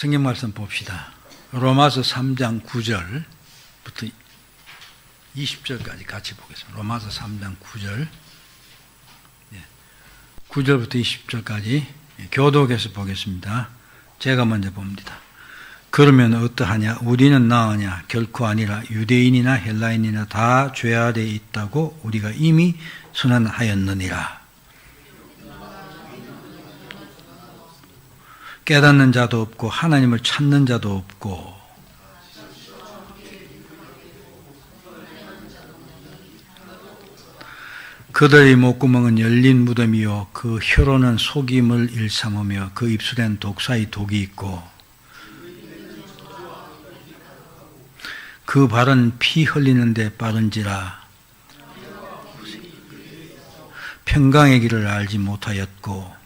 성경 말씀 봅시다. 로마서 3장 9절부터 20절까지 같이 보겠습니다. 로마서 3장 9절 9절부터 20절까지 교독에서 보겠습니다. 제가 먼저 봅니다. 그러면 어떠하냐? 우리는 나으냐? 결코 아니라 유대인이나 헬라인이나 다 죄 아래에 있다고 우리가 이미 선언하였느니라. 깨닫는 자도 없고 하나님을 찾는 자도 없고 그들의 목구멍은 열린 무덤이요 그 혀로는 속임을 일삼으며 그 입술엔 독사의 독이 있고 그 발은 피 흘리는 데 빠른지라 평강의 길을 알지 못하였고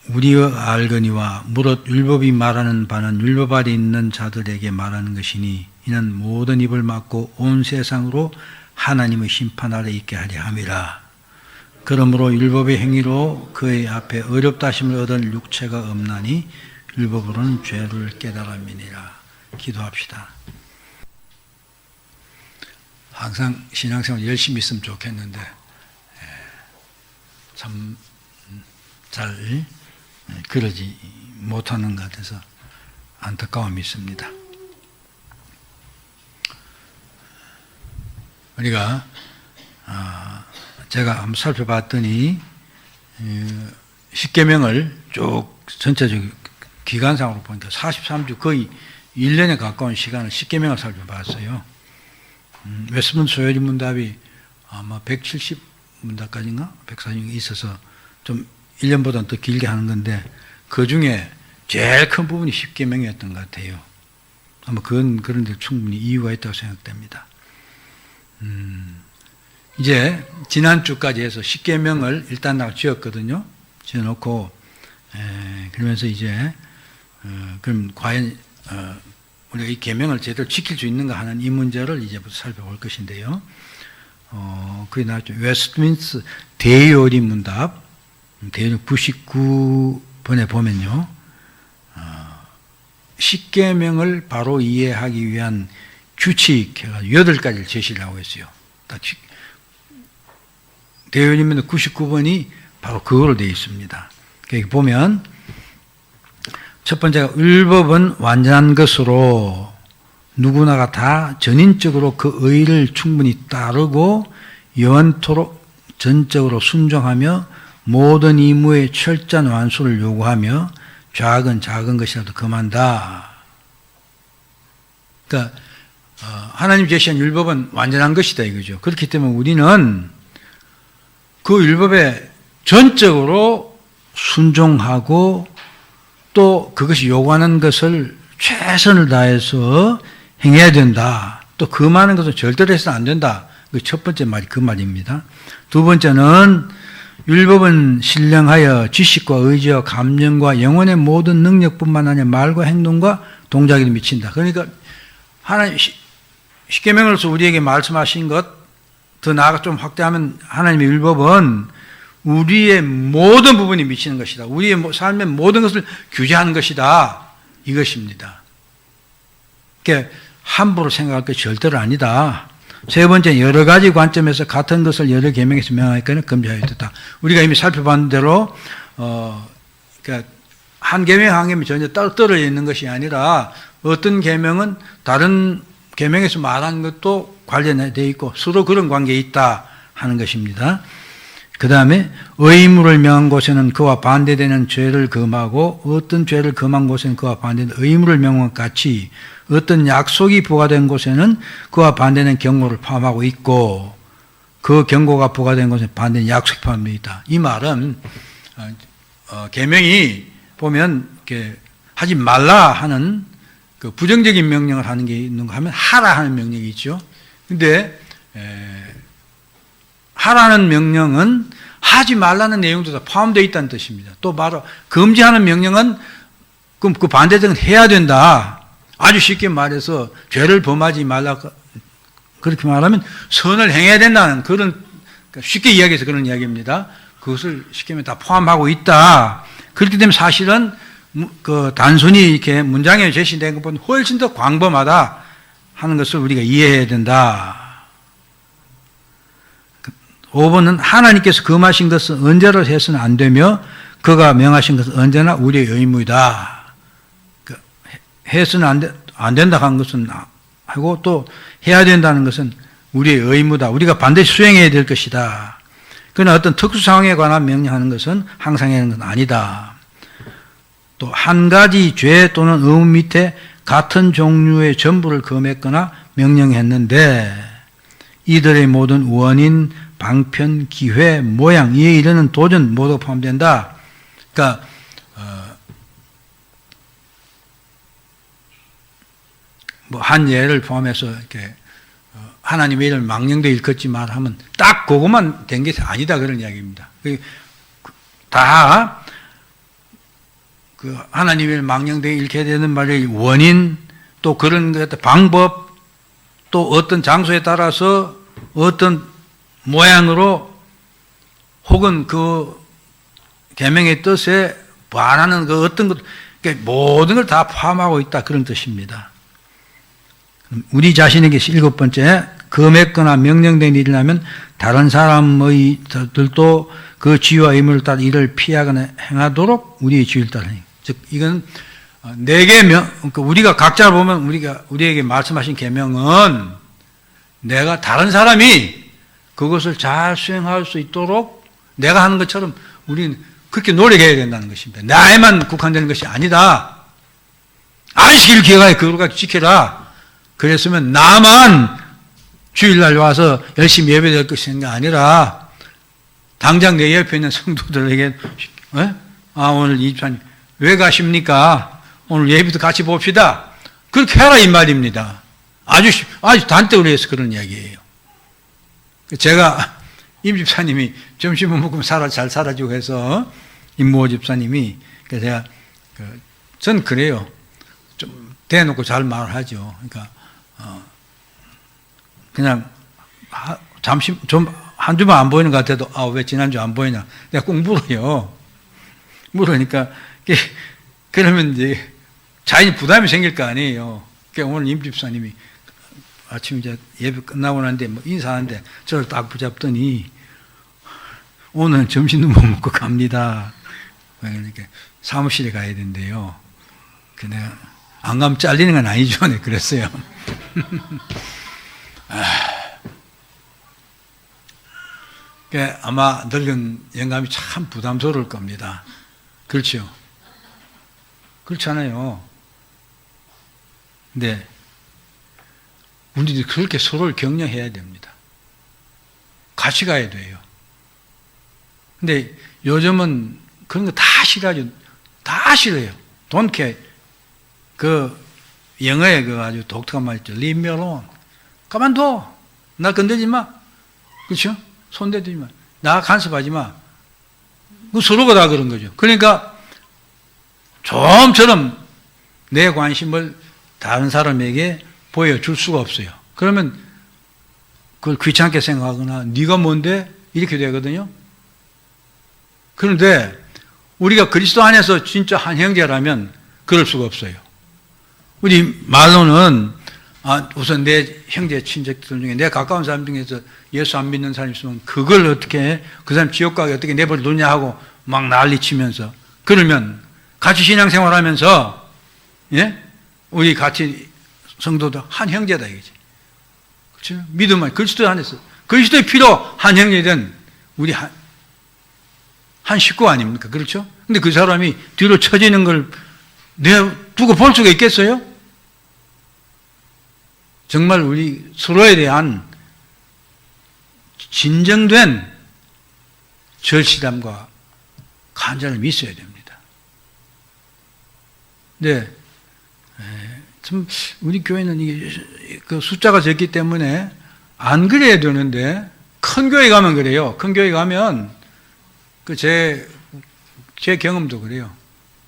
우리가 알거니와 무릇 율법이 말하는 바는 율법 아래 있는 자들에게 말하는 것이니 이는 모든 입을 막고 온 세상으로 하나님의 심판 아래 있게 하려 함이라. 그러므로 율법의 행위로 그의 앞에 어렵다 하심을 얻은 육체가 없나니 율법으로는 죄를 깨달음이니라. 기도합시다. 항상 신앙생활 열심히 있으면 좋겠는데 참 잘 그러지 못하는 것 같아서 안타까움이 있습니다. 우리가 제가 한번 살펴봤더니 십계명을 쭉 전체적인 기간상으로 보니까 43주 거의 1년에 가까운 시간을 십계명을 살펴봤어요. 웨스트민스터 소요리 문답이 아마 170문답까지인가 140이 있어서 좀 1년보다는 더 길게 하는 건데 그 중에 제일 큰 부분이 십계명이었던 것 같아요. 아마 그런 데 충분히 이유가 있다고 생각됩니다. 이제 지난주까지 해서 십계명을 일단 나가 지었거든요. 지어놓고 그러면서 이제 그럼 과연 우리가 이 계명을 제대로 지킬 수 있는가 하는 이 문제를 이제부터 살펴볼 것인데요. 그게 나왔죠. 웨스트민스터 대요리 문답 대요리 99번에 보면요. 십계명을 바로 이해하기 위한 규칙 8가지를 제시를 하고 있어요. 대요리문 99번이 바로 그거로 되어 있습니다. 여기 보면 첫 번째가 율법은 완전한 것으로 누구나가 다 전인적으로 그 의를 충분히 따르고 영원토록 전적으로 순종하며 모든 의무의 철저한 완수를 요구하며 작은 것이라도 금한다. 그러니까 하나님 제시한 율법은 완전한 것이다 이거죠. 그렇기 때문에 우리는 그 율법에 전적으로 순종하고 또 그것이 요구하는 것을 최선을 다해서 행해야 된다. 또 금하는 것은 절대로 해서는 안 된다. 그 첫 번째 말이 그 말입니다. 두 번째는 율법은 신령하여 지식과 의지와 감정과 영혼의 모든 능력뿐만 아니라 말과 행동과 동작에도 미친다. 그러니까 하나님 십계명으로서 우리에게 말씀하신 것 더 나아가 좀 확대하면 하나님의 율법은 우리의 모든 부분이 미치는 것이다. 우리의 삶의 모든 것을 규제하는 것이다. 이것입니다. 그러니까 함부로 생각할 것이 절대로 아니다. 세 번째, 여러 가지 관점에서 같은 것을 여러 계명에서 명하니까 금지하여 됐다. 우리가 이미 살펴본 대로 그러니까 한 계명 한 계명이 전혀 따로 떨어져 있는 것이 아니라 어떤 계명은 다른 계명에서 말하는 것도 관련되어 있고 서로 그런 관계에 있다 하는 것입니다. 그 다음에 의무를 명한 곳에는 그와 반대되는 죄를 금하고 어떤 죄를 금한 곳에는 그와 반대되는 의무를 명한 것 같이 어떤 약속이 부과된 곳에는 그와 반대되는 경고를 포함하고 있고 그 경고가 부과된 곳에 반대되는 약속이 포함되어 있다. 이 말은 계명이 보면 이렇게 하지 말라 하는 그 부정적인 명령을 하는 게 있는가 하면 하라 하는 명령이 있죠. 근데 하라는 명령은 하지 말라는 내용도 다 포함되어 있다는 뜻입니다. 또 바로 금지하는 명령은 그럼 그 반대적은 해야 된다. 아주 쉽게 말해서 죄를 범하지 말라 그렇게 말하면 선을 행해야 된다는 그런 쉽게 이야기해서 그런 이야기입니다. 그것을 쉽게 말하면 다 포함하고 있다. 그렇기 때문에 사실은 그 단순히 이렇게 문장에 제시된 것보다 훨씬 더 광범하다 하는 것을 우리가 이해해야 된다. 5번은 하나님께서 금하신 것은 언제로 해서는 안 되며 그가 명하신 것은 언제나 우리의 의무이다. 해서는 안 된다 하는 것은 하고 또 해야 된다는 것은 우리의 의무다. 우리가 반드시 수행해야 될 것이다. 그러나 어떤 특수 상황에 관한 명령하는 것은 항상 하는 건 아니다. 또 한 가지 죄 또는 의무 밑에 같은 종류의 전부를 금했거나 명령했는데 이들의 모든 원인, 방편, 기회, 모양, 이에 이르는 도전 모두 포함된다. 그러니까 뭐 한 예를 포함해서 이렇게 하나님의 일을 망령되 일컫지만 하면 딱 그것만 된 게 아니다 그런 이야기입니다. 다 그 하나님의 일 망령되 일게 되는 말의 원인 또 그런 방법 또 어떤 장소에 따라서 어떤 모양으로 혹은 그 계명의 뜻에 반하는 그 어떤 것 모든 걸 다 포함하고 있다 그런 뜻입니다. 우리 자신에게 7번째 금했거나 명령된 일이라면 다른 사람의 들도 그 지위와 의무를 따라 이를 피하거나 행하도록 우리의 지위를 따라. 즉 이건 우리가 각자 보면 우리에게 말씀하신 계명은 내가 다른 사람이 그것을 잘 수행할 수 있도록 내가 하는 것처럼 우리는 그렇게 노력해야 된다는 것입니다. 나에만 국한되는 것이 아니다. 안식일 기억하여 그거까지 지켜라. 그랬으면 나만 주일날 와서 열심히 예배드릴 것이 아니라 당장 내 옆에 있는 성도들에게 오늘 이 집사님 왜 가십니까? 오늘 예배도 같이 봅시다. 그렇게 해라 이 말입니다. 아주 단적으로 해서 그런 이야기예요. 제가 임 집사님이 점심을 먹으면 잘 살아주고 해서 임모 집사님이 그래서 제가 전 그래요. 좀 대놓고 잘 말하죠. 그러니까 그냥 잠시 좀 한 주만 안 보이는 것 같아도 왜 지난주 안 보이냐 내가 꼭 물어요. 물으니까 그러면 이제 자연히 부담이 생길 거 아니에요. 그러니까 오늘 임 집사님이 아침 이제 예배 끝나고 난데 뭐 인사하는데 저를 딱 붙잡더니 오늘은 점심도 못 먹고 갑니다. 그러니까 사무실에 가야 된대요. 내가 안 가면 잘리는 건 아니죠. 네, 그랬어요. 아마 늙은 영감이 참 부담스러울 겁니다. 그렇죠? 그렇잖아요. 근데 우리들이 그렇게 서로를 격려해야 됩니다. 같이 가야 돼요. 근데 요즘은 그런 거 다 싫어하죠. 다 싫어요. Don't care. 영어에 아주 독특한 말 있죠. Leave me alone. 가만둬. 나 건들지 마. 그렇죠? 손대지 마. 나 간섭하지 마. 서로가 다 그런 거죠. 그러니까 좀처럼 내 관심을 다른 사람에게 보여줄 수가 없어요. 그러면 그걸 귀찮게 생각하거나 네가 뭔데? 이렇게 되거든요. 그런데 우리가 그리스도 안에서 진짜 한 형제라면 그럴 수가 없어요. 우리 말로는 우선 내 형제 친척들 중에 내 가까운 사람 중에서 예수 안 믿는 사람이 있으면 그걸 어떻게 해? 그 사람 지옥 가게 어떻게 내버려두냐 하고 막 난리치면서 그러면 같이 신앙생활하면서 우리 같이 성도도 한 형제다 이거지. 그렇죠? 믿음은 그리스도 안에서 그리스도의 피로 한 형제된 우리 한 식구 아닙니까? 그렇죠? 근데 그 사람이 뒤로 처지는 걸 내가 두고 볼 수가 있겠어요? 정말 우리 서로에 대한 진정된 절실함과 간절함이 있어야 됩니다. 네. 참, 우리 교회는 이게, 숫자가 적기 때문에 안 그래야 되는데, 큰 교회 가면 그래요. 큰 교회 가면, 제 경험도 그래요.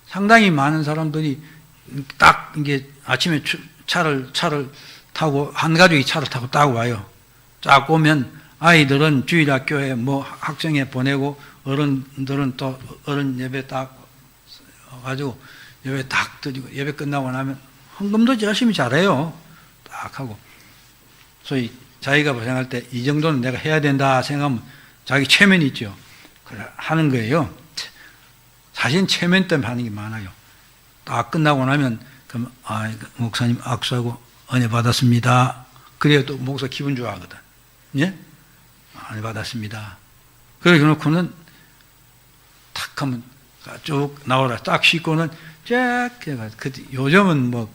상당히 많은 사람들이 딱, 이게 아침에 차를 타고, 한 가족이 차를 타고 딱 와요. 쫙 오면, 아이들은 주일학교에 학생회 보내고, 어른들은 또 어른 예배 딱 가지고 예배 딱 드리고 예배 끝나고 나면 헌금도 열심히 잘해요. 딱 하고 소위 자기가 생각할 때 이 정도는 내가 해야 된다 생각하면 자기 체면이 있죠. 그래 하는 거예요. 사실 체면 때문에 하는 게 많아요. 딱 끝나고 나면 그럼 목사님 악수하고 은혜 받았습니다. 그래야 또 목사 기분 좋아하거든. 예? 은혜 받았습니다. 그래 놓고는 탁 하면 쭉 나오라 딱 씻고는 쫙 요즘은 뭐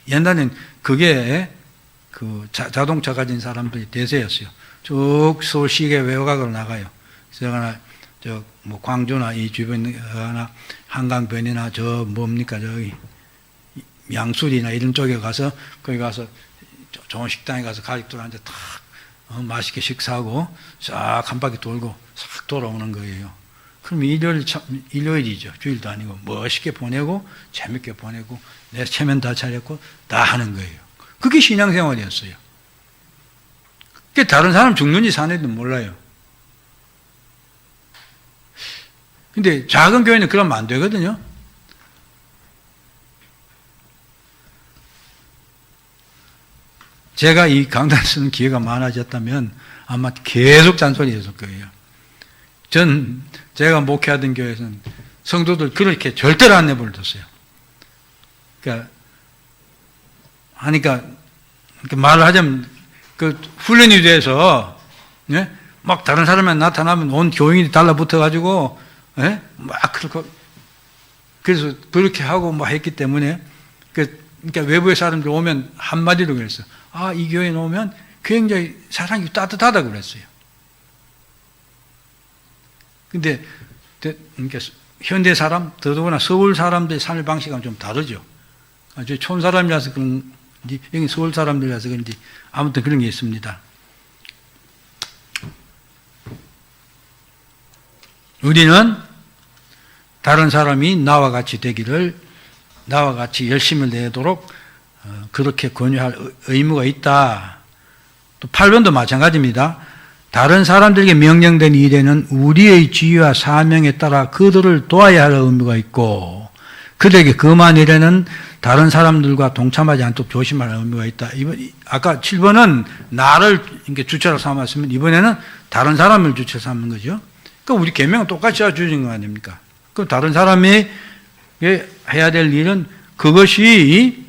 옛날엔 그게 그 자동차 가진 사람들이 대세였어요. 쭉 서울시계 외곽으로 나가요. 그래서 뭐 광주나 이 주변이나 한강변이나 저 뭡니까 저기 양수리나 이런 쪽에 가서 거기 가서 좋은 식당에 가서 가족들한테 탁 맛있게 식사하고 싹 한 바퀴 돌고 싹 돌아오는 거예요. 그럼 일요일이죠. 주일도 아니고 멋있게 보내고 재밌게 보내고 내 체면 다 차렸고 다 하는 거예요. 그게 신앙생활이었어요. 그게 다른 사람 죽는지 사는지도 몰라요. 근데 작은 교회는 그러면 안 되거든요. 제가 이 강단을 쓰는 기회가 많아졌다면 아마 계속 잔소리했을 거예요. 제가 목회하던 교회에서는 성도들 그렇게 절대로 안 내버려뒀어요. 그러니까 하니까 말을 하자면 그 훈련이 돼서 예? 막 다른 사람이 나타나면 온 교인이 달라붙어가지고 예? 막 그래서 그렇게 하고 막 했기 때문에 그러니까 외부의 사람들 오면 한마디로 그랬어요. 이 교회에 오면 굉장히 사랑이 따뜻하다고 그랬어요. 근데 그러니까 현대 사람, 더더구나 서울 사람들의 삶의 방식은 좀 다르죠. 저 촌 사람이라서 그런지, 여기 서울 사람들이라서 그런지 아무튼 그런 게 있습니다. 우리는 다른 사람이 나와 같이 되기를, 나와 같이 열심을 내도록 그렇게 권유할 의무가 있다. 또 8번도 마찬가지입니다. 다른 사람들에게 명령된 일에는 우리의 지위와 사명에 따라 그들을 도와야 할 의무가 있고 그들에게 금한 일에는 다른 사람들과 동참하지 않도록 조심할 의무가 있다. 아까 7번은 나를 주체로 삼았으면 이번에는 다른 사람을 주체로 삼는 거죠. 그러니까 우리 계명은 똑같이 주어진 거 아닙니까? 그럼 다른 사람이 해야 될 일은 그것이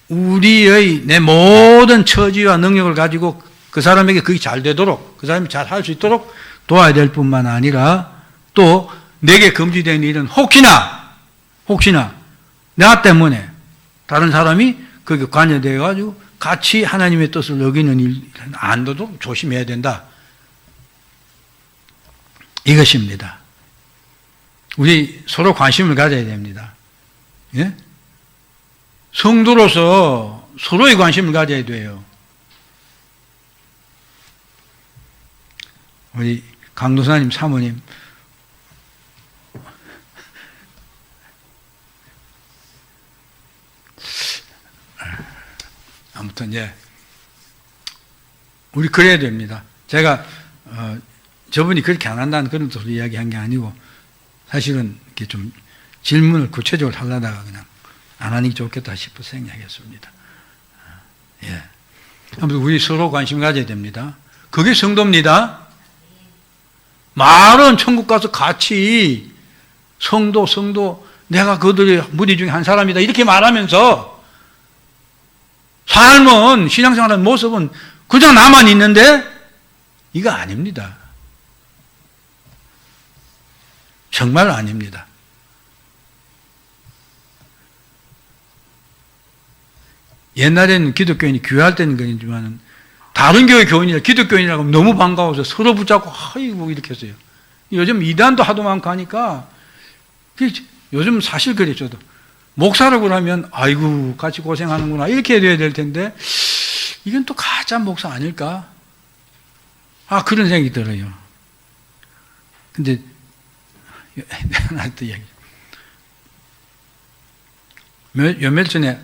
우리의 내 모든 처지와 능력을 가지고 그 사람에게 그게 잘 되도록, 그 사람이 잘 할 수 있도록 도와야 될 뿐만 아니라 또 내게 금지된 일은 혹시나 나 때문에 다른 사람이 거기에 관여되어 가지고 같이 하나님의 뜻을 어기는 일은 안 되도록 조심해야 된다. 이것입니다. 우리 서로 관심을 가져야 됩니다. 예? 성도로서 서로의 관심을 가져야 돼요. 우리 강도사님 사모님 아무튼 우리 그래야 됩니다. 제가 저분이 그렇게 안 한다는 그런 소리 이야기한 게 아니고 사실은 이렇게 좀 질문을 구체적으로 하려다가 그냥 안 하는 게 좋겠다 싶어서 생각했습니다. 예. 아무튼 우리 서로 관심 가져야 됩니다. 그게 성도입니다. 말은 천국 가서 같이 성도 내가 그들의 무리 중에 한 사람이다 이렇게 말하면서 삶은 신앙생활하는 모습은 그저 나만 있는데 이거 아닙니다. 정말 아닙니다. 옛날에는 기독교인이 교회할 때는 그랬지만 다른 교회 교인이라 기독교인이라고 하면 너무 반가워서 서로 붙잡고 아이고 이렇게 했어요. 요즘 이단도 하도 많고 하니까 요즘 사실 그래 저도 목사라고 하면 아이고 같이 고생하는구나 이렇게 해야 될 텐데 이건 또 가짜 목사 아닐까? 그런 생각이 들어요. 근데 내가 또 이야기 몇몇 전에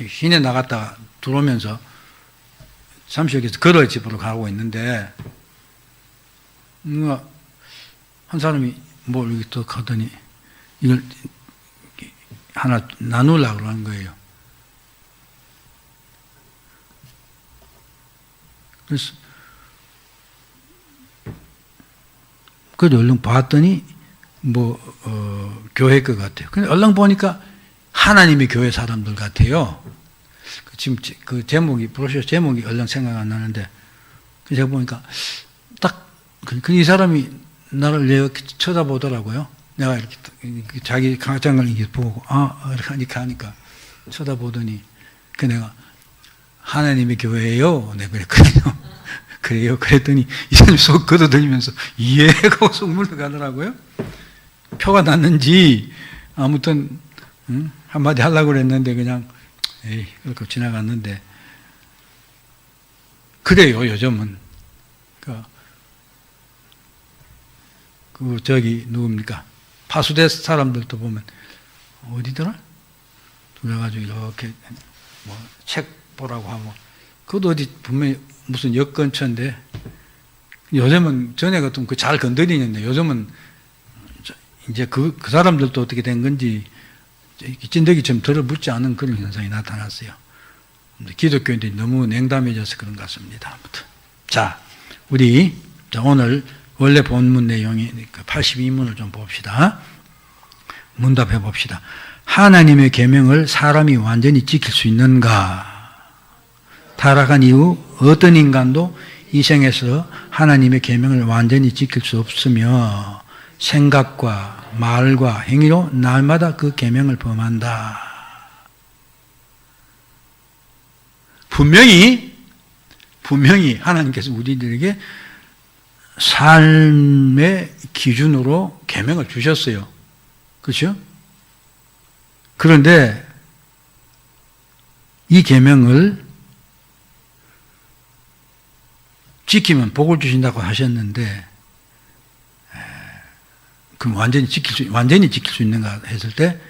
시내 나갔다가 들어오면서 잠시 여기서 걸어 집으로 가고 있는데 누가 한 사람이 뭘 이렇게 또 하더니 이걸 하나 나누려고 하는 거예요. 그래서 그래도 얼른 봤더니 교회 것 같아요. 근데 얼른 보니까 하나님의 교회 사람들 같아요. 지금 그 제목이, 브로셔 제목이 얼른 생각 안 나는데, 제가 보니까 딱, 이 사람이 나를 이렇게 쳐다보더라고요. 내가 이렇게 자기 가장을 이렇게 보고, 이렇게 하니까 쳐다보더니, 내가 하나님의 교회예요. 내가 그랬거든요. 그래요. 그랬더니 이 사람이 속 걷어들이면서 이해하고 속 물러가더라고요. 표가 났는지 아무튼 한마디 하려고 그랬는데 그냥 그렇게 지나갔는데, 그래요. 요즘은 저기 누굽니까? 파수대 사람들도 보면 어디더라? 그래가지고 이렇게 책 보라고 하고, 그것도 어디 분명히 무슨 역 근처인데, 요즘은 전에 같으면 잘 건드리는데 요즘은 이제 그 사람들도 어떻게 된 건지 찐득이처럼 들어붙지 않은 그런 현상이 나타났어요. 기독교인들이 너무 냉담해져서 그런 것 같습니다. 아무튼. 자, 우리 오늘 원래 본문 내용이 82문을 좀 봅시다. 문답해 봅시다. 하나님의 계명을 사람이 완전히 지킬 수 있는가? 타락한 이후 어떤 인간도 이 생에서 하나님의 계명을 완전히 지킬 수 없으며 생각과 말과 행위로 날마다 그 계명을 범한다. 분명히 하나님께서 우리들에게 삶의 기준으로 계명을 주셨어요. 그렇죠? 그런데 이 계명을 지키면 복을 주신다고 하셨는데, 그럼 완전히 지킬 수 있는가 했을 때,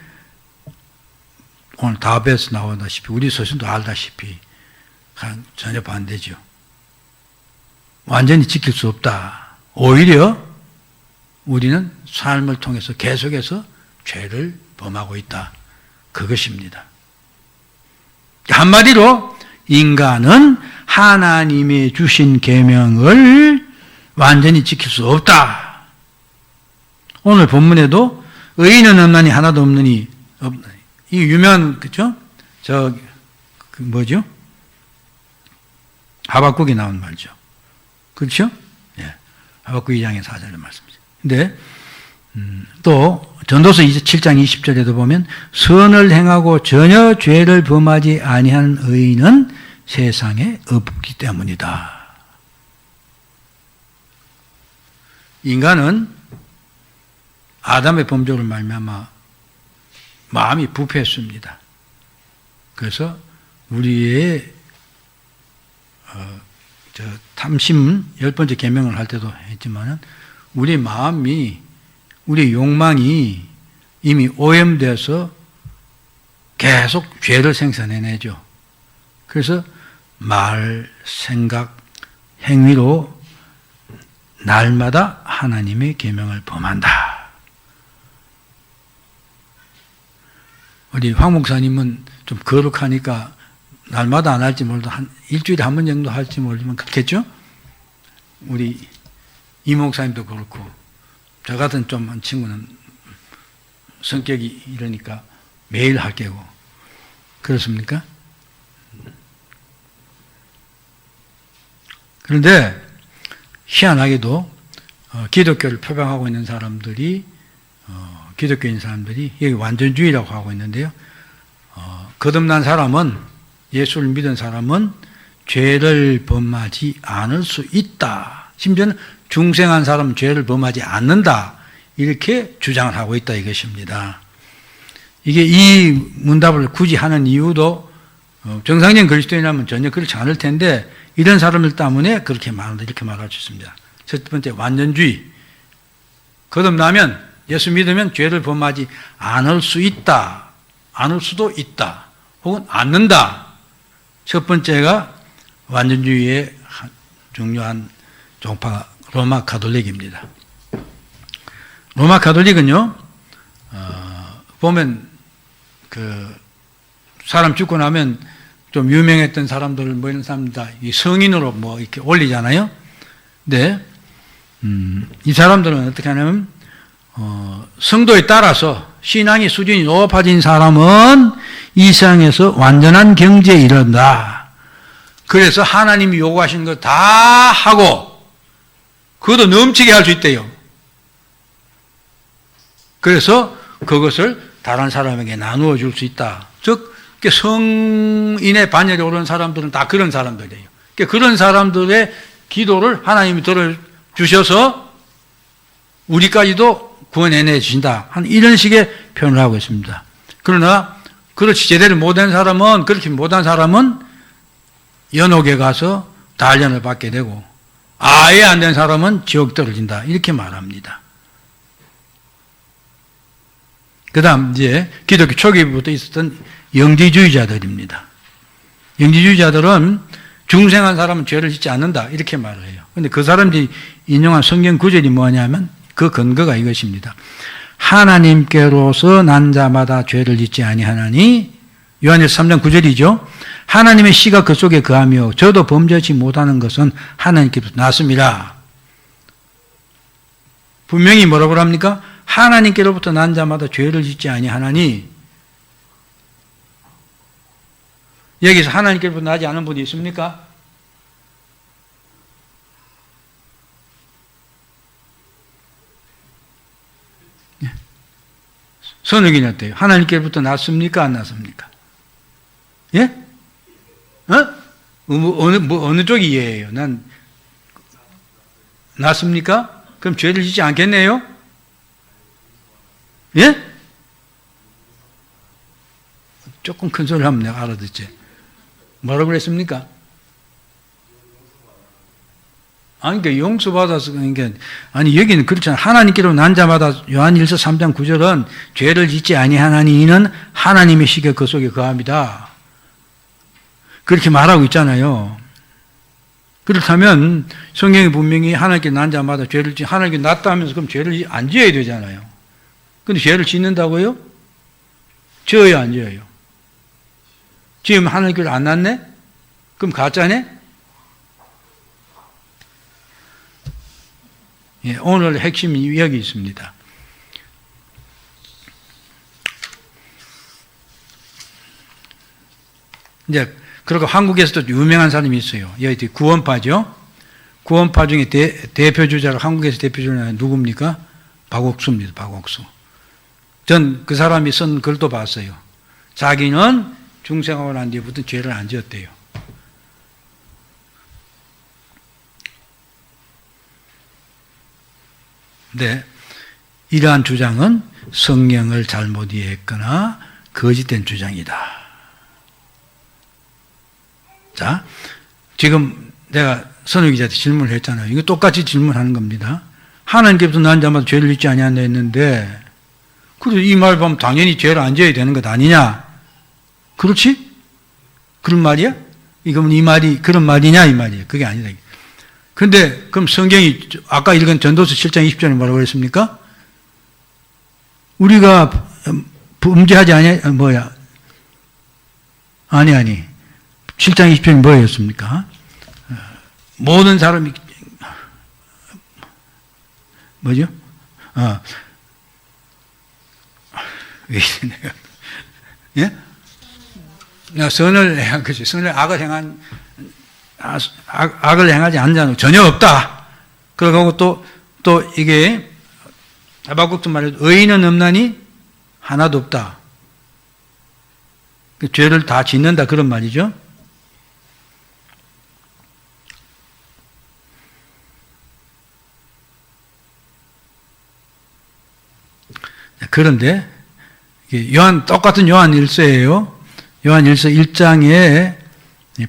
오늘 답에서 나오다시피, 우리 스스로도 알다시피, 전혀 반대죠. 완전히 지킬 수 없다. 오히려 우리는 삶을 통해서 계속해서 죄를 범하고 있다. 그것입니다. 한마디로 인간은 하나님이 주신 계명을 완전히 지킬 수 없다. 오늘 본문에도 의인은 없나니 하나도 없느니, 이 유명한, 그죠? 뭐죠? 하박국이 나온 말이죠. 그렇죠? 예. 하박국 2장의 4절의 말씀이죠. 근데, 또, 전도서 7장 20절에도 보면, 선을 행하고 전혀 죄를 범하지 아니하는 의인은 세상에 없기 때문이다. 인간은 아담의 범죄로 말미암아 마음이 부패했습니다. 그래서 우리의 탐심 10번째 계명을 할 때도 했지만, 우리 마음이, 우리 욕망이 이미 오염돼서 계속 죄를 생산해내죠. 그래서 말, 생각, 행위로 날마다 하나님의 계명을 범한다. 우리 황 목사님은 좀 거룩하니까 날마다 안 할지 몰라도 일주일에 한 번 정도 할지 모르지만 그렇겠죠? 우리 이 목사님도 그렇고, 저 같은 좀 한 친구는 성격이 이러니까 매일 할 게고. 그렇습니까? 그런데 희한하게도 기독교를 표방하고 있는 사람들이, 기독교인 사람들이 여기 완전주의라고 하고 있는데요. 거듭난 사람은, 예수를 믿은 사람은 죄를 범하지 않을 수 있다. 심지어는 중생한 사람은 죄를 범하지 않는다. 이렇게 주장을 하고 있다 이것입니다. 이게 이 문답을 굳이 하는 이유도 정상적인 그리스도인이라면 전혀 그렇지 않을 텐데, 이런 사람들 때문에 그렇게 말한다, 이렇게 말할 수 있습니다. 첫 번째, 완전주의. 거듭나면, 예수 믿으면 죄를 범하지 않을 수 있다. 않을 수도 있다. 혹은 않는다. 첫 번째가 완전주의의 중요한 종파로 로마 가톨릭입니다. 로마 가톨릭은요, 보면 그 사람 죽고 나면 좀 유명했던 사람들 뭐 이런 사람들 다 이 성인으로 뭐 이렇게 올리잖아요. 근데 이 사람들은 어떻게 하냐면 성도에 따라서 신앙의 수준이 높아진 사람은 이 세상에서 완전한 경지에 이른다. 그래서 하나님이 요구하시는 거 다 하고 그것도 넘치게 할 수 있대요. 그래서 그것을 다른 사람에게 나누어 줄 수 있다. 즉 성인의 반열에 오르는 사람들은 다 그런 사람들이에요. 그런 사람들의 기도를 하나님이 들어주셔서 우리까지도 구원해내 주신다. 한 이런 식의 표현을 하고 있습니다. 그러나 그렇지 제대로 못한 사람은, 그렇게 못한 사람은 연옥에 가서 단련을 받게 되고 아예 안 된 사람은 지옥 떨어진다. 이렇게 말합니다. 그 다음 이제 기독교 초기부터 있었던 영지주의자들입니다. 영지주의자들은 중생한 사람은 죄를 짓지 않는다. 이렇게 말을 해요. 그런데 그 사람들이 인용한 성경 구절이 뭐냐면 그 근거가 이것입니다. 하나님께로서 난 자마다 죄를 짓지 아니하나니, 요한일서 3장 9절이죠. 하나님의 씨가 그 속에 거하며 저도 범죄하지 못하는 것은 하나님께로서 났습니다. 분명히 뭐라고 합니까? 하나님께로부터 난 자마다 죄를 짓지 아니하나니, 여기서 하나님께로부터 나지 않은 분이 있습니까? 선욱이는 어때요? 하나님께로부터 났습니까? 안 났습니까? 예? 어느 쪽이 이해해요? 난, 났습니까? 그럼 죄를 짓지 않겠네요? 예? 조금 큰 소리 하면 내가 알아듣지. 뭐라고 그랬습니까? 아니, 그러니까 용서받아서, 그러니까, 아니, 여기는 그렇잖아요. 하나님께로 난 자마다 요한일서 3장 9절은 죄를 짓지 아니하나니 이는 하나님의 시계 그 속에 거합니다. 그렇게 말하고 있잖아요. 그렇다면 성경이 분명히 하나님께 난 자마다 죄를 하나님께 났다 하면서 그럼 죄를 안 지어야 되잖아요. 근데 죄를 짓는다고요? 지어요, 안 지어요? 지으면 하나님께로 안 났네? 그럼 가짜네? 예, 오늘 핵심이 여기 있습니다. 이제, 그리고 한국에서도 유명한 사람이 있어요. 여기 구원파죠. 구원파 중에 대표 주자로 한국에서 대표 주자는 누굽니까? 박옥수입니다. 박옥수. 전 그 사람이 쓴 글도 봤어요. 자기는 중생하고 난 뒤부터 죄를 안 지었대요. 네, 이러한 주장은 성경을 잘못 이해했거나 거짓된 주장이다. 자, 지금 내가 선우 기자한테 질문을 했잖아요. 이거 똑같이 질문하는 겁니다. 하나님께서 난 자마다 죄를 짓지 아니한다 했는데, 그래서 이 말 보면 당연히 죄를 안 지어야 되는 것 아니냐? 그렇지? 그런 말이야? 이건 이 말이 그런 말이냐? 이 말이에요. 그게 아니다. 근데 그럼 성경이 아까 읽은 전도서 7장 20절에 뭐라고 그랬습니까? 우리가 범죄하지 아니야? 뭐야? 아니 7장 20절이 뭐였습니까? 모든 사람이 뭐죠? 예? 선을 행한 것이 선을 악을 행하지 않는 자는 전혀 없다. 그리고 또 이게 하박국도 말해도 의인은 없나니 하나도 없다. 그 죄를 다 짓는다 그런 말이죠. 그런데 똑같은 요한 1서예요. 요한 1서 1장에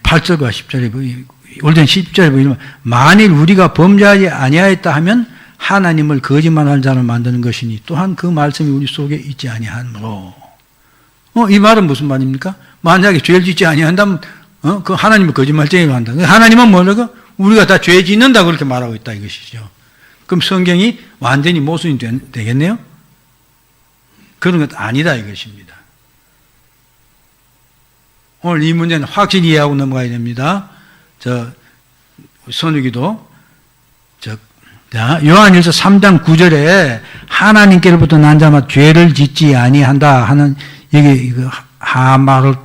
8절과 10절에 올된 10절에 보면 만일 우리가 범죄하지 아니하였다 하면 하나님을 거짓말하는 자를 만드는 것이니 또한 그 말씀이 우리 속에 있지 아니하므로. 이 말은 무슨 말입니까? 만약에 죄를 짓지 아니한다면 그 하나님을 거짓말쟁이로 한다. 하나님은 뭐라고? 우리가 다 죄 짓는다 그렇게 말하고 있다 이것이죠. 그럼 성경이 완전히 모순이 되겠네요? 그런 것 아니다 이것입니다. 오늘 이 문제는 확실히 이해하고 넘어가야 됩니다. 선우기도 요한일서 3장 9절에 하나님께로부터 난 자마다 죄를 짓지 아니한다 하는 여기 하마를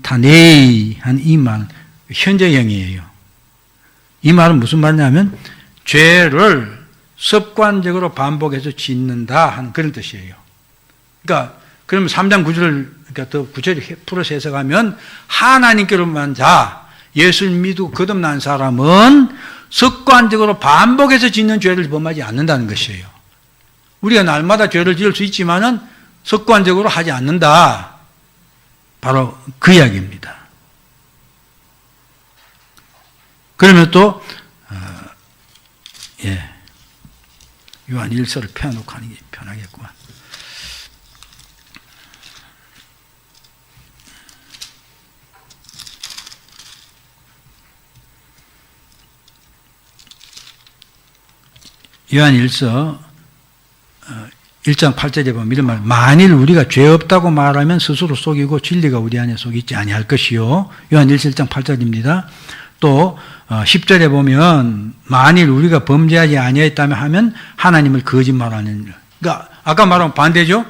타네이 한 이 말 현재형이에요. 이 말은 무슨 말이냐면 죄를 습관적으로 반복해서 짓는다 하는 그런 뜻이에요. 그러니까 그러면 3장 9절을 그러니까 더 구체적으로 풀어서 해석하면 하나님께로만 예수를 믿고 거듭난 사람은 습관적으로 반복해서 짓는 죄를 범하지 않는다는 것이에요. 우리가 날마다 죄를 지을 수 있지만은 습관적으로 하지 않는다. 바로 그 이야기입니다. 그러면 또 요한 1서를 펴놓고 하는 게 편하겠구만. 요한 1서 1장 8절에 보면 이런 말, 만일 우리가 죄 없다고 말하면 스스로 속이고 진리가 우리 안에 속있지 아니할 것이요. 요한 1서 1장 8절입니다. 또 10절에 보면 만일 우리가 범죄하지 아니했다면 하면 하나님을 거짓말하는, 그러니까 아까 말한 반대죠.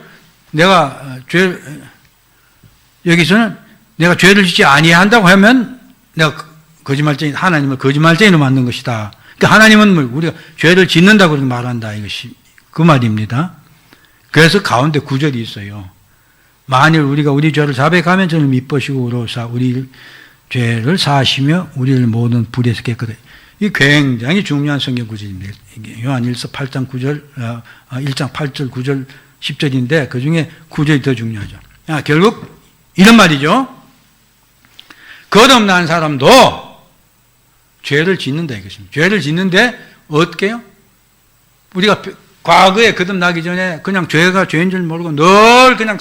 여기서는 내가 죄를 짓지 아니한다고 하면 내가 거짓말쟁이, 하나님을 거짓말쟁이로 만든 것이다. 그러니까 하나님은 우리가 죄를 짓는다고 그렇게 말한다. 이것이 그 말입니다. 그래서 가운데 구절이 있어요. 만일 우리가 우리 죄를 자백하면 저는 미쁘시고 의로우사 우리 죄를 사하시며 우리를 모든 불에서 깨끗해. 이 굉장히 중요한 성경 구절입니다. 요한 1서 8장 9절, 1장 8절, 9절, 10절인데 그 중에 9절이 더 중요하죠. 결국 이런 말이죠. 거듭난 사람도 죄를 짓는다 이것입니다. 죄를 짓는데 어떻게 해요? 우리가 과거에 거듭나기 전에 그냥 죄가 죄인 줄 모르고 늘 그냥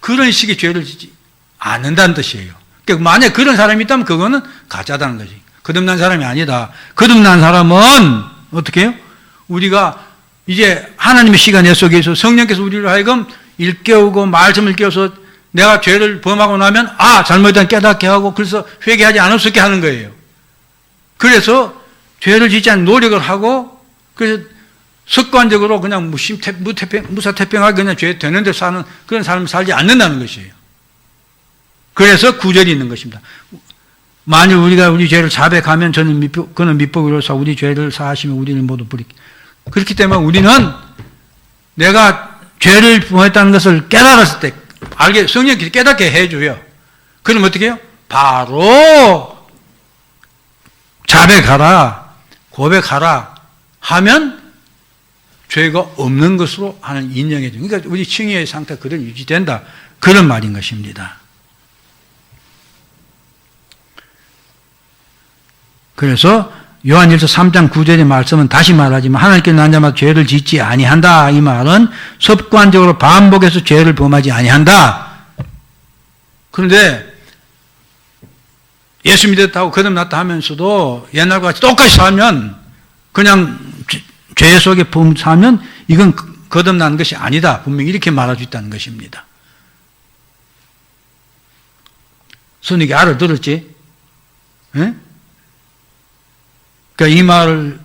그런 식의 죄를 짓지 않는다는 뜻이에요. 그러니까 만약 그런 사람이 있다면 그거는 가짜다는 거지. 거듭난 사람이 아니다. 거듭난 사람은 어떻게 해요? 우리가 이제 하나님의 시간 속에서 성령께서 우리를 하여금 일깨우고 말씀을 깨워서 내가 죄를 범하고 나면 잘못했다는 깨닫게 하고 그래서 회개하지 않을 수 있게 하는 거예요. 그래서 죄를 짓지 않는 노력을 하고 그래서 습관적으로 그냥 무사태평하게 그냥 죄 되는 데 사는 그런 삶을 살지 않는다는 것이에요. 그래서 구절이 있는 것입니다. 만일 우리가 우리 죄를 자백하면 그는 미법으로서 우리 죄를 사하시며 우리를 모두 부리게. 그렇기 때문에 우리는 내가 죄를 범했다는 것을 깨달았을 때 성령께서 깨닫게 해줘요. 그럼 어떻게 해요? 바로 자백하라, 고백하라 하면 죄가 없는 것으로 하는 인정해줘. 그러니까 우리 칭의의 상태가 그대로 유지된다. 그런 말인 것입니다. 그래서 요한일서 3장 9절의 말씀은 다시 말하지만 하나님께서 난 자마다 죄를 짓지 아니한다. 이 말은 습관적으로 반복해서 죄를 범하지 아니한다. 그런데 예수 믿었다고 거듭났다 하면서도 옛날과 같이 똑같이 살면 그냥 죄 속에 살면 이건 거듭난 것이 아니다. 분명히 이렇게 말할 수 있다는 것입니다. 선생님이 알아들었지? 예? 그러니까 이 말을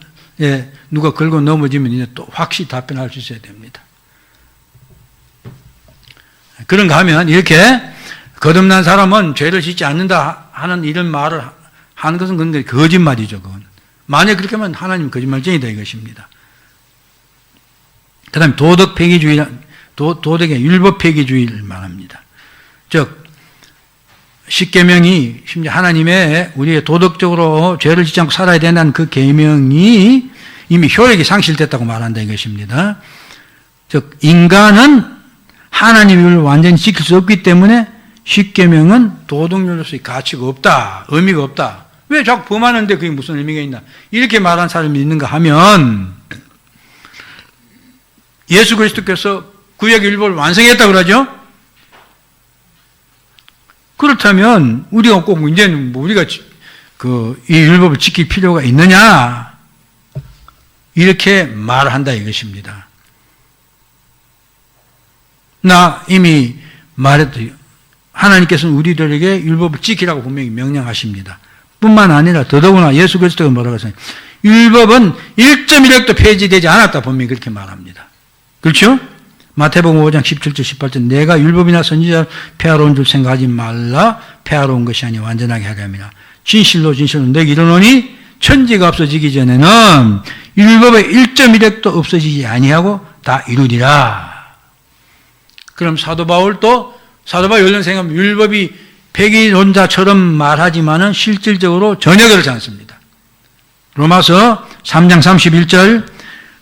누가 걸고 넘어지면 이제 또 확실히 답변할 수 있어야 됩니다. 그런가 하면 이렇게 거듭난 사람은 죄를 짓지 않는다 하는 이런 말을 하는 것은 근데 거짓말이죠. 그건. 만약 그렇게 하면 하나님 거짓말쟁이다 이것입니다. 그 다음에 도덕 폐기주의, 도덕의 율법 폐기주의를 말합니다. 즉, 십계명이 심지어 하나님의 우리의 도덕적으로 죄를 짓지 않고 살아야 된다는 그 계명이 이미 효력이 상실됐다고 말한다 이것입니다. 즉 인간은 하나님을 완전히 지킬 수 없기 때문에 십계명은 도덕률로서의 가치가 없다, 의미가 없다. 왜 자꾸 범하는데 그게 무슨 의미가 있나? 이렇게 말하는 사람이 있는가 하면 예수 그리스도께서 구약 율법을 완성했다고 그러죠? 그렇다면 우리가 꼭 이제는 우리가 이 율법을 지킬 필요가 있느냐? 이렇게 말한다 이것입니다. 나 이미 말했듯이 하나님께서는 우리들에게 율법을 지키라고 분명히 명령하십니다. 뿐만 아니라 더더구나 예수 그리스도가 뭐라고 했어요? 율법은 1.1획도 폐지되지 않았다 분명히 그렇게 말합니다. 그렇죠? 마태복음 5장 17절 18절 내가 율법이나 선지자를 폐하러 온 줄 생각하지 말라. 폐하러 온 것이 아니 완전하게 하려 함이라. 진실로 진실로 내게 이르노니 천지가 없어지기 전에는 율법의 1.1획도 없어지지 아니하고 다 이루리라. 그럼 사도 바울도 사도 바울 열린 생각하면 율법이 백의론자처럼 말하지만은 실질적으로 전혀 그렇지 않습니다. 로마서 3장 31절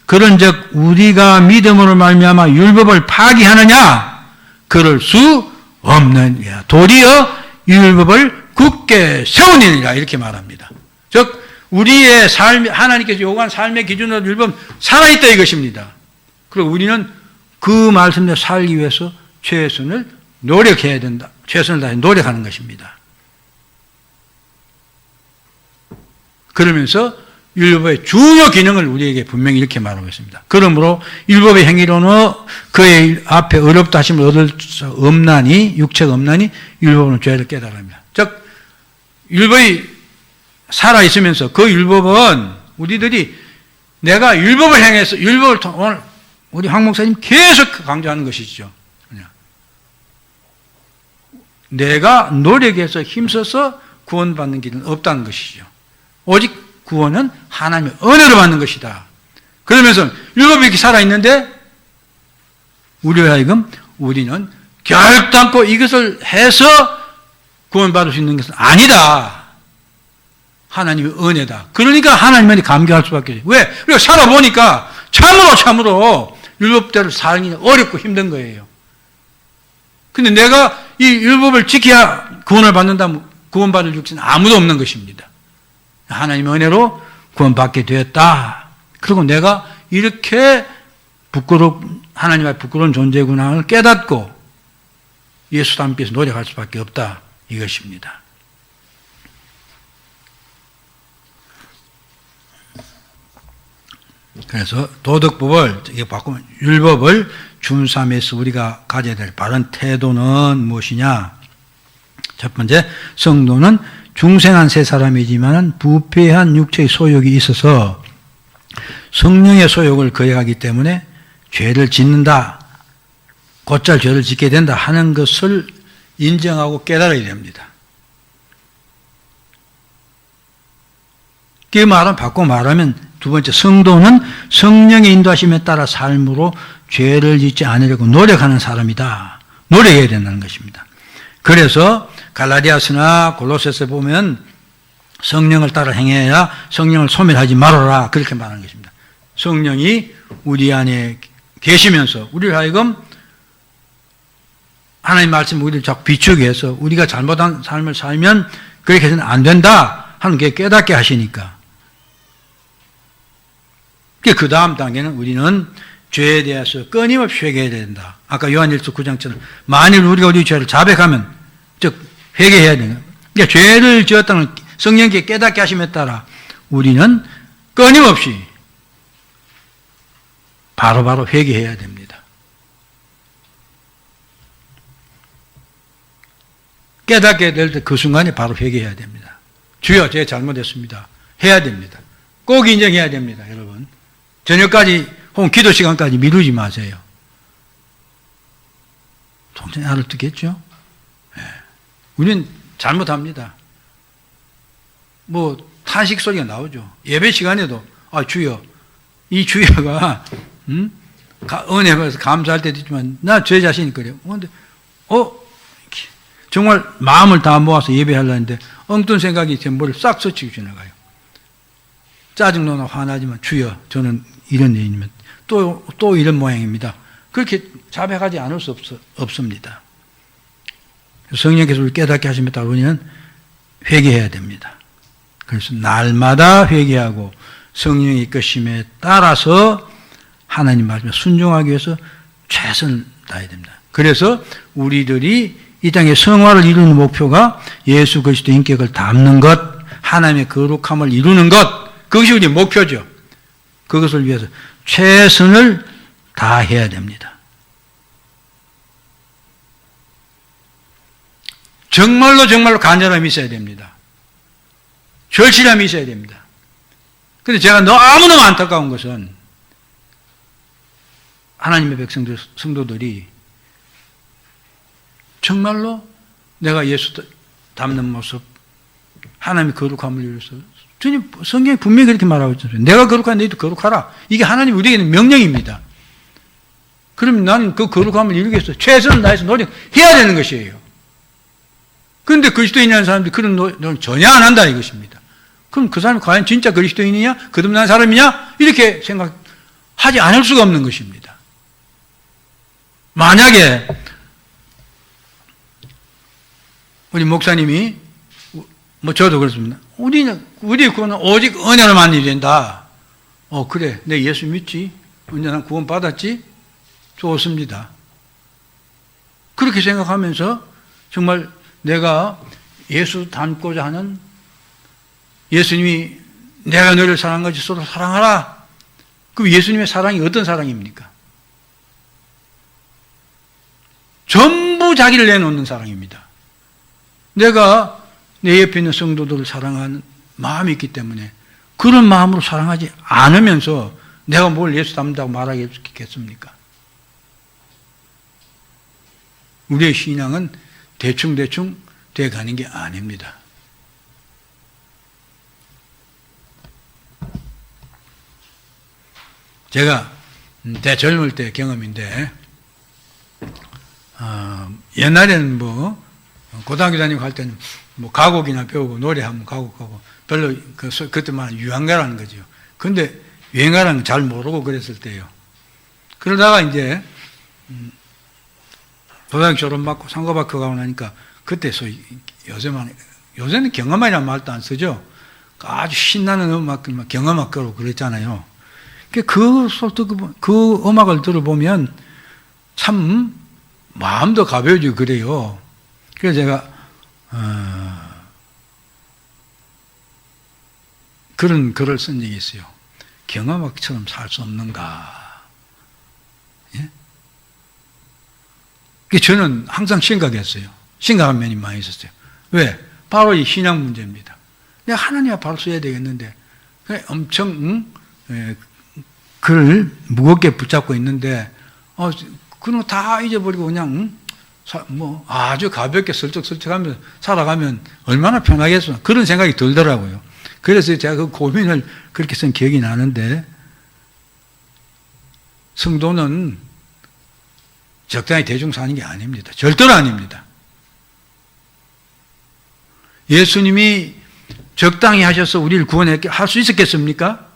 그런즉 우리가 믿음으로 말미암아 율법을 파기하느냐 그럴 수 없느니라. 도리어 율법을 굳게 세우니라 이렇게 말합니다. 즉 우리의 삶 하나님께서 요구한 삶의 기준으로 율법은 살아있다 이것입니다. 그리고 우리는 그 말씀대로 살기 위해서 최선을 노력해야 된다. 최선을 다해 노력하는 것입니다. 그러면서 율법의 주요 기능을 우리에게 분명히 이렇게 말하고 있습니다. 그러므로 율법의 행위로는 그의 앞에 어렵다 하심을 얻을 수 없나니 육체가 없나니 율법은 죄를 깨달아야 합니다. 즉 율법이 살아있으면서 그 율법은 우리들이 내가 율법을 행해서 율법을 오늘 우리 황 목사님 계속 강조하는 것이죠. 내가 노력해서 힘써서 구원받는 길은 없다는 것이죠. 오직 구원은 하나님의 은혜로 받는 것이다. 그러면서 율법이 이렇게 살아있는데 우리로 하여금 우리는 결단코 이것을 해서 구원받을 수 있는 것은 아니다. 하나님의 은혜다. 그러니까 하나님한테 감격할 수밖에 없어요. 왜? 우리가 살아보니까 참으로 율법대로 살기 어렵고 힘든 거예요. 근데 내가 이 율법을 지켜야 구원을 받는다면 구원받을 육체는 아무도 없는 것입니다. 하나님의 은혜로 구원받게 되었다. 그리고 내가 이렇게 하나님 앞에 부끄러운 존재구나를 깨닫고 예수 닮기위해서 노력할 수밖에 없다. 이것입니다. 그래서 도덕법을 바꾸면 율법을 준삼에서 우리가 가져야 될 바른 태도는 무엇이냐? 첫 번째, 성도는 중생한 새 사람이지만 부패한 육체의 소욕이 있어서 성령의 소욕을 거역하기 때문에 죄를 짓는다, 곧잘 죄를 짓게 된다 하는 것을 인정하고 깨달아야 됩니다. 그 말은 바꿔 말하면 두 번째, 성도는 성령의 인도하심에 따라 삶으로 죄를 짓지 않으려고 노력하는 사람이다. 노력해야 된다는 것입니다. 그래서 갈라디아서나 골로새서에 보면 성령을 따라 행해야 성령을 소멸하지 말아라 그렇게 말하는 것입니다. 성령이 우리 안에 계시면서 우리를 하여금 하나님 말씀 우리를 자꾸 비추게 해서 우리가 잘못한 삶을 살면 그렇게 해서는 안 된다 하는 게 깨닫게 하시니까 그 다음 단계는 우리는 죄에 대해서 끊임없이 회개해야 된다. 아까 요한일서 9장처럼 만일 우리가 우리 죄를 자백하면 즉 회개해야 되는 그러니까 죄를 지었다는 성령께 깨닫게 하심에 따라 우리는 끊임없이 바로바로 회개해야 됩니다. 깨닫게 될 때 그 순간에 바로 회개해야 됩니다. 주여 제가 잘못했습니다. 해야 됩니다. 꼭 인정해야 됩니다. 여러분 저녁까지 혹은 기도 시간까지 미루지 마세요. 동생이 알아듣겠죠? 네. 우리는 잘못합니다. 뭐 탄식 소리가 나오죠. 예배 시간에도 주여 이 주여가 은혜 받아서 감사할 때도 있지만 나 제 자신이 그래요. 그런데 정말 마음을 다 모아서 예배하려는데 엉뚱 생각이 제 머리를 싹 스치고 지나가요. 짜증나나 화나지만 주여 저는 이런 일이면 또 이런 모양입니다. 그렇게 자백하지 않을 수 없습니다. 성령께서 우리를 깨닫게 하시면 따라 우리는 회개해야 됩니다. 그래서 날마다 회개하고 성령의 이끄심에 따라서 하나님 말씀에 순종하기 위해서 최선을 다해야 됩니다. 그래서 우리들이 이 땅의 성화를 이루는 목표가 예수 그리스도의 인격을 담는 것, 하나님의 거룩함을 이루는 것, 그것이 우리의 목표죠. 그것을 위해서 최선을 다해야 됩니다. 정말로 간절함이 있어야 됩니다. 절실함이 있어야 됩니다. 그런데 제가 너무너무 안타까운 것은 하나님의 백성들, 성도들이 정말로 내가 예수 닮는 모습, 하나님의 거룩함을 위해서, 주님 성경에 분명히 그렇게 말하고 있잖아요. 내가 거룩한 너희도 거룩하라. 이게 하나님 우리에게는 명령입니다. 그러면 나는 그 거룩함을 이루기 위해서 최선을 다해서 노력해야 되는 것이에요. 그런데 그리스도인이라는 사람들이 그런 노력을 전혀 안 한다 이것입니다. 그럼 그 사람이 과연 진짜 그리스도인이냐? 거듭난 사람이냐? 이렇게 생각하지 않을 수가 없는 것입니다. 만약에 우리 목사님이, 저도 그렇습니다. 우리 구원은 오직 은혜로만 이룬다. 그래. 내 예수 믿지? 언제나 구원 받았지? 좋습니다. 그렇게 생각하면서 정말 내가 예수 닮고자 하는, 예수님이 내가 너를 사랑한 것이 서로 사랑하라. 그럼 예수님의 사랑이 어떤 사랑입니까? 전부 자기를 내놓는 사랑입니다. 내가 내 옆에 있는 성도들을 사랑하는 마음이 있기 때문에 그런 마음으로 사랑하지 않으면서 내가 뭘 예수 닮는다고 말하겠습니까? 우리의 신앙은 대충 돼가는 게 아닙니다. 제가 젊을 때 경험인데, 옛날에는 고등학교 다니고 할 때는 가곡이나 배우고 노래하면 가곡하고 별로 그때만 유행가라는 거죠. 근데 유행가라는 건 잘 모르고 그랬을 때요. 그러다가 이제 고등학교 졸업받고 상고받고 가고 나니까 그때 요새는 경음악이라는 말도 안 쓰죠. 아주 신나는 음악, 경음악 그러고 그랬잖아요. 그 음악을 들어보면 참 마음도 가벼워지고 그래요. 그래서 제가 그런 글을 쓴 적이 있어요. 경음악처럼 살 수 없는가? 예? 저는 항상 심각했어요. 심각한 면이 많이 있었어요. 왜? 바로 이 신앙 문제입니다. 내가 하나님 앞에 바로 써야 되겠는데 엄청 글을 무겁게 붙잡고 있는데 그런 거 다 잊어버리고 그냥 아주 가볍게 슬쩍슬쩍하면서 살아가면 얼마나 편하겠어. 그런 생각이 들더라고요. 그래서 제가 그 고민을 그렇게 쓴 기억이 나는데, 성도는 적당히 대중 사는 게 아닙니다. 절대로 아닙니다. 예수님이 적당히 하셔서 우리를 구원할 수 있었겠습니까?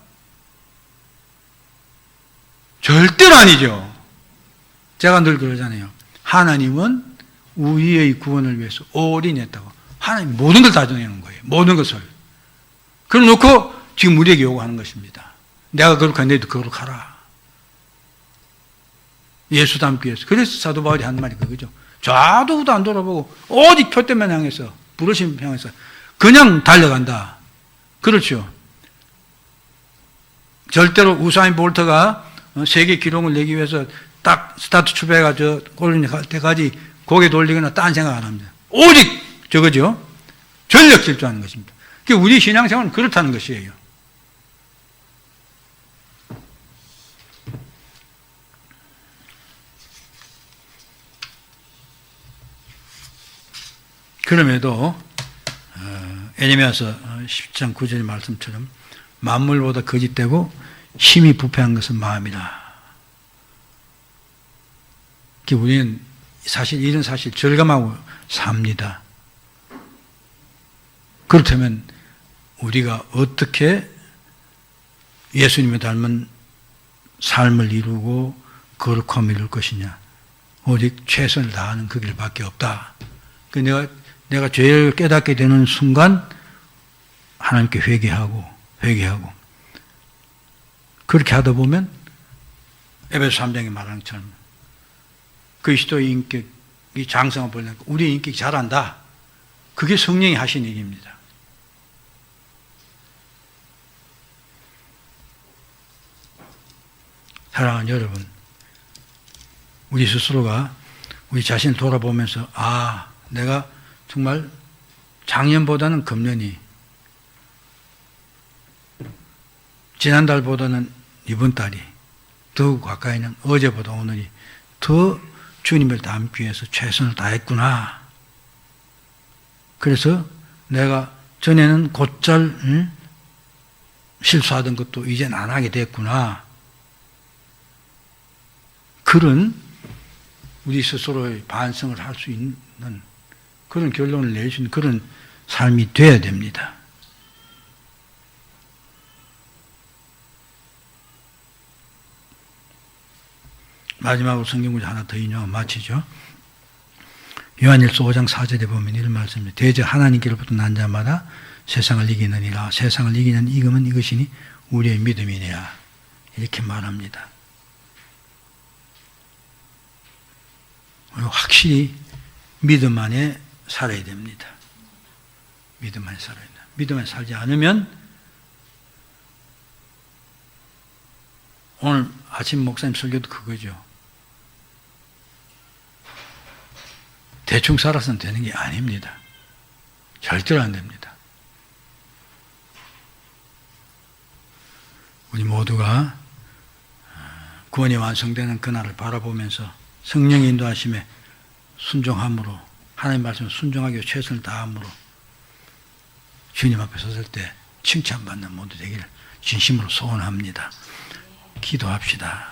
절대로 아니죠. 제가 늘 그러잖아요. 하나님은 우리의 구원을 위해서 올인했다고. 하나님 모든 걸 다 정해놓은 거예요. 모든 것을. 그래 놓고 지금 우리에게 요구하는 것입니다. 내가 거룩한 너희도 거룩하라. 예수 닮기 위해서. 그래서 사도 바울이 한 말이 그거죠. 좌도 우도 안 돌아보고 오직 표대만 향해서, 부르심 향해서 그냥 달려간다. 그렇죠. 절대로 우사인 볼트가 세계 기록을 내기 위해서 딱 스타트 출발해가 골 갈 때까지 고개 돌리거나 딴 생각 안 합니다. 오직 저거죠. 전력 질주하는 것입니다. 우리 신앙생활은 그렇다는 것이에요. 그럼에도 에레미야서 10장 9절 말씀처럼 만물보다 거짓되고 힘이 부패한 것은 마음이라. 우리는 이런 사실 절감하고 삽니다. 그렇다면 우리가 어떻게 예수님을 닮은 삶을 이루고 거룩함을 이룰 것이냐? 오직 최선을 다하는 그 길밖에 없다. 내가 죄를 깨닫게 되는 순간 하나님께 회개하고 그렇게 하다 보면 에베소 3장에 말하는 것처럼 그리스도의 인격이 장성을 보려니까 우리의 인격이 자란다. 그게 성령이 하신 일입니다. 사랑하는 여러분, 우리 스스로가 우리 자신을 돌아보면서 내가 정말 작년보다는 금년이, 지난달보다는 이번 달이, 더 가까이는 어제보다 오늘이 더 주님을 닮기 위해서 최선을 다했구나. 그래서 내가 전에는 곧잘 실수하던 것도 이젠 안 하게 됐구나. 그런 우리 스스로의 반성을 할 수 있는 그런 결론을 낼 수 있는 그런 삶이 되어야 됩니다. 마지막으로 성경구절 하나 더 인용하고 마치죠. 요한일서 5장 4절에 보면 이런 말씀입니다. 대저 하나님께로부터 난 자마다 세상을 이기느니라. 세상을 이기는 이금은 이것이니 우리의 믿음이니라. 이렇게 말합니다. 확실히 믿음 안에 살아야 됩니다. 믿음 안에 살아야 됩니다. 믿음 안에 살지 않으면 오늘 아침 목사님 설교도 그거죠. 대충 살아서는 되는 게 아닙니다. 절대로 안 됩니다. 우리 모두가 구원이 완성되는 그날을 바라보면서 성령의 인도하심에 순종함으로, 하나님 말씀에 순종하기 위해 최선을 다함으로 주님 앞에 섰을 때 칭찬받는 모두 되기를 진심으로 소원합니다. 기도합시다.